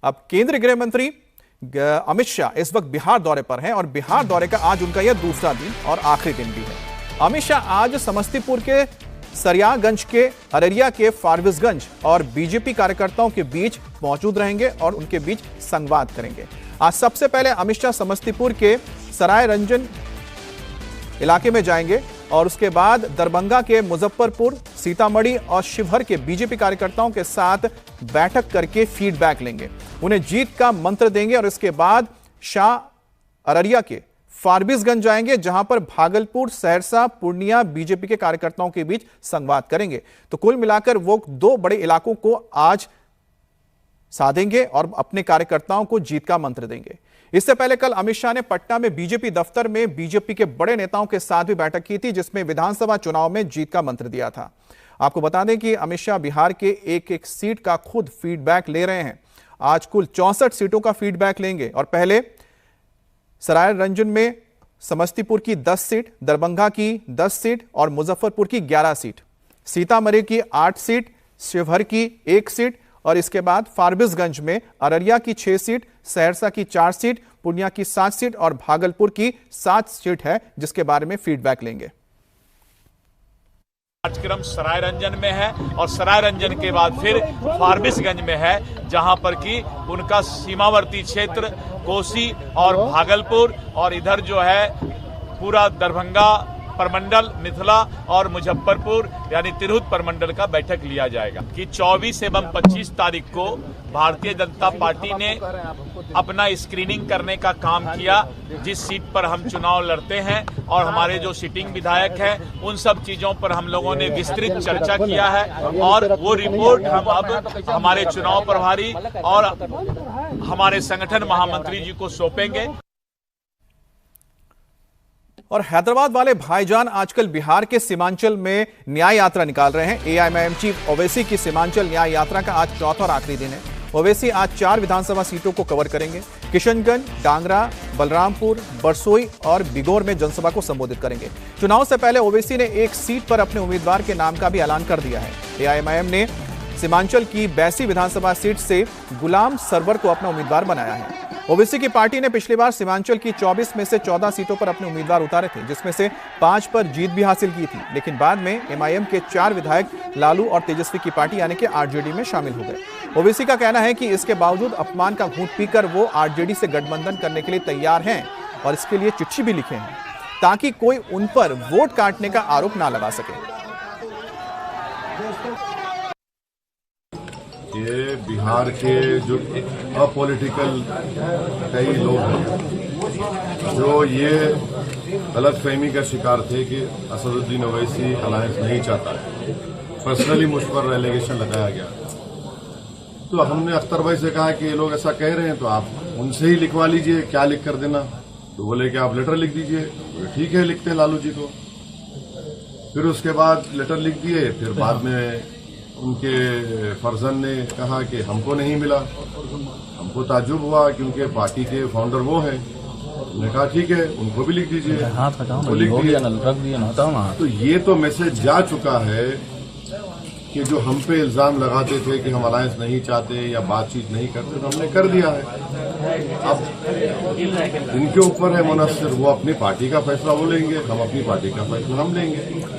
अब केंद्रीय गृह मंत्री अमित शाह इस वक्त बिहार दौरे पर हैं और बिहार दौरे का आज उनका यह दूसरा दिन और आखिरी दिन भी है। अमित शाह आज समस्तीपुर के सरियागंज के अररिया के फारबिसगंज और बीजेपी कार्यकर्ताओं के बीच मौजूद रहेंगे और उनके बीच संवाद करेंगे। आज सबसे पहले अमित शाह समस्तीपुर के सरायरंजन इलाके में जाएंगे और उसके बाद दरभंगा के मुजफ्फरपुर, सीतामढ़ी और शिवहर के बीजेपी कार्यकर्ताओं के साथ बैठक करके फीडबैक लेंगे, उन्हें जीत का मंत्र देंगे और इसके बाद शाह अररिया के फारबिसगंज जाएंगे जहां पर भागलपुर, सहरसा, पूर्णिया बीजेपी के कार्यकर्ताओं के बीच संवाद करेंगे। तो कुल मिलाकर वो दो बड़े इलाकों को आज साधेंगे और अपने कार्यकर्ताओं को जीत का मंत्र देंगे। इससे पहले कल अमित शाह ने पटना में बीजेपी दफ्तर में बीजेपी के बड़े नेताओं के साथ भी बैठक की थी, जिसमें विधानसभा चुनाव में जीत का मंत्र दिया था। आपको बता दें कि अमित शाह बिहार के एक एक सीट का खुद फीडबैक ले रहे हैं। आज कुल 64 सीटों का फीडबैक लेंगे और पहले सरायरंजन में समस्तीपुर की 10 सीट, दरभंगा की 10 सीट और मुजफ्फरपुर की 11 सीट, सीतामढ़ी की 8 सीट, शिवहर की 1 सीट और इसके बाद फारबिसगंज में अररिया की 6 सीट, सहरसा की 4 सीट, पूर्णिया की 7 सीट और भागलपुर की 7 सीट है, जिसके बारे में फीडबैक लेंगे। कार्यक्रम सरायरंजन में है और सरायरंजन के बाद फिर फारबिसगंज में है, जहां पर कि उनका सीमावर्ती क्षेत्र कोसी और भागलपुर और इधर जो है पूरा दरभंगा प्रमंडल, मिथिला और मुजफ्फरपुर यानी तिरहुत प्रमंडल का बैठक लिया जाएगा कि 24 एवं 25 तारीख को भारतीय जनता पार्टी ने अपना स्क्रीनिंग करने का काम किया। जिस सीट पर हम चुनाव लड़ते हैं और हमारे जो सिटिंग विधायक हैं, उन सब चीजों पर हम लोगों ने विस्तृत चर्चा किया है और वो रिपोर्ट हम अब हमारे चुनाव प्रभारी और हमारे संगठन महामंत्री जी को सौंपेंगे। और हैदराबाद वाले भाईजान आजकल बिहार के सीमांचल में न्याय यात्रा निकाल रहे हैं। एआईएमआईएम चीफ ओवैसी की सीमांचल न्याय यात्रा का आज चौथा और आखिरी दिन है। ओवैसी आज 4 विधानसभा सीटों को कवर करेंगे। किशनगंज, डांगरा, बलरामपुर, बरसोई और बिगोर में जनसभा को संबोधित करेंगे। चुनाव से पहले ओवैसी ने एक सीट पर अपने उम्मीदवार के नाम का भी ऐलान कर दिया है। एआईएमआईएम ने सीमांचल की बैसी विधानसभा सीट से गुलाम सरवर को अपना उम्मीदवार बनाया है। ओवैसी की पार्टी ने पिछली बार सीमांचल की 24 में से 14 सीटों पर अपने उम्मीदवार उतारे थे, जिसमें से 5 पर जीत भी हासिल की थी, लेकिन बाद में एमआईएम के 4 विधायक लालू और तेजस्वी की पार्टी यानी कि आरजेडी में शामिल हो गए। ओवैसी का कहना है कि इसके बावजूद अपमान का घूंट पीकर वो आरजेडी से गठबंधन करने के लिए तैयार हैं और इसके लिए चिट्ठी भी लिखे हैं ताकि कोई उन पर वोट काटने का आरोप ना लगा सके। ये बिहार के जो अपॉलिटिकल कई लोग हैं जो ये गलतफहमी का शिकार थे कि असदुद्दीन ओवैसी अलायंस नहीं चाहता है, पर्सनली मुझ पर एलिगेशन लगाया गया। तो हमने अख्तर भाई से कहा कि ये लोग ऐसा कह रहे हैं तो आप उनसे ही लिखवा लीजिए, क्या लिख कर देना। तो बोले कि आप लेटर लिख दीजिए। तो ठीक है, लिखते हैं लालू जी को। फिर उसके बाद लेटर लिख दिए। फिर बाद में उनके फर्जन ने कहा कि हमको नहीं मिला। हमको ताज्जुब हुआ क्योंकि पार्टी के फाउंडर वो हैं। उन्होंने कहा ठीक है, उनको भी लिख दीजिए। तो लिख दिया। तो ये तो मैसेज जा चुका है कि जो हम पे इल्जाम लगाते थे कि हम अलायंस नहीं चाहते या बातचीत नहीं करते, तो हमने कर दिया है। अब इनके ऊपर है मुनस्सिर, वो अपनी पार्टी का फैसला वो लेंगे, हम अपनी पार्टी का फैसला हम लेंगे।